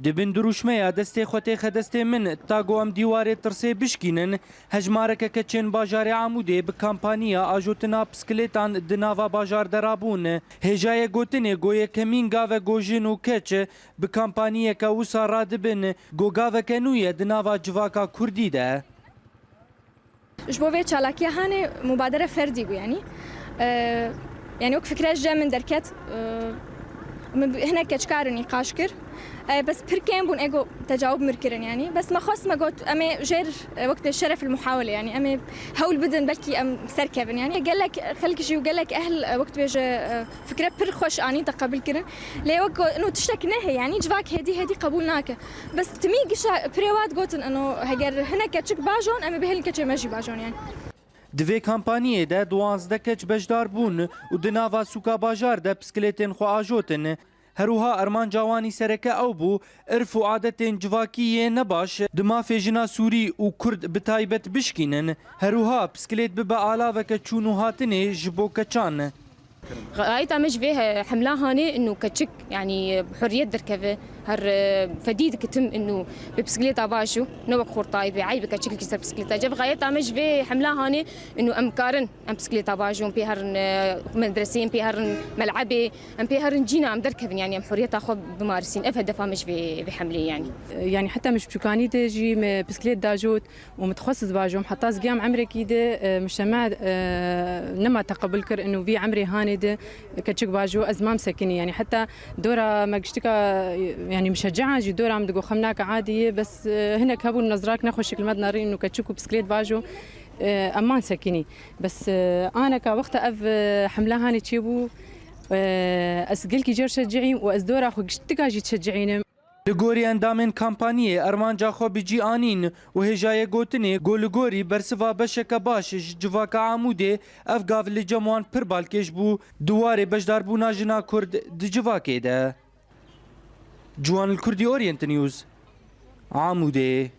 دبن دروشمه دسته خوته خدسته من تاگو ام دیواره ترسه بشکینن هجمارک کچن باجار عموده به کمپانیا آجوتنا بسکلیتان دناوا باجار درابون هجای گوتنه گوی کمینگا و گوجن و کچ به کمپانیا که وسا رادبن گوگا و کنوی دناوا جواکا کردی ده جبوه چالاکیه هانه مبادره فردی بو يعني وك فكرة جا من دركت هنا كشكار نقاش كر بس بركين بون ايجو تجاوب مركرن يعني بس ما خص ما قلت امي جير وقت الشرف المحاوله يعني امي هول بدن بلكي ام سركبن يعني قال لك خلك شي وقال لك اهل وقت بيجا فكره بر خوش اني تقبل كرن لي وقت انه تشتك نهي يعني جواك هدي قبولناك بس تميق بريوات قلت انه هجر هنا كتشك باجون امي بهل كتش ماجي باجون يعني دوی کمپانیه ده 12 کچ بجدار بون و دناوا سوکا باجار ده بسکلیتن خو آجوتن هروها ارمان جوانی سرکه او بو عرف و عادتین جواکیه نباش دما فیجنا سوری و کرد بتایبت بشکینن هروها بسکلیت ببا آلا و کچونو هاتنه جبو کچان غاية مش فيها حملها هاني انه كتشك يعني بحرية دركفة هر فديد كتم انه ببسكليتا باشو نوك خورطاي بعيب كتشك كيسر بسكليتا جاب غاية مش في حملها هاني انه امكارن ام بسكليتا باشو ام بيهر مدرسين بيهر ملعبي ام بيهر جينا ام دركفن يعني ام حرية اخو بمارسين افهدفها مش في حملي يعني حتى مش بشوكاني تجي بسكليت داجوت ومتخصص باجوم حتى زقام عمري كيده مجتمع نما تقبل كر انه في عمري هاني كتشك باجو ازمام سكني يعني حتى دورة ماجشتكا يعني مشجعة جي دورة عم دقو خمناك عادية بس هنا كابو نظراك ناخذ شكل ما ناري انه كتشكو بسكليت باجو امان سكني بس انا كوقتها اف حملة هاني تشيبو اسقلكي جير شجعي وازدورة اخو قشتكا جي تشجعيني لگوری اندامین کمپانیه ارمان جاخو بجی آنین و هجای گوتنه گولگوری برسوا بشک باش جواکا عموده افگاف لجموان پر بالکش بو دواره بجدار بونا جنا کرد دی جواکه ده جوان الکردی اورینت نیوز عموده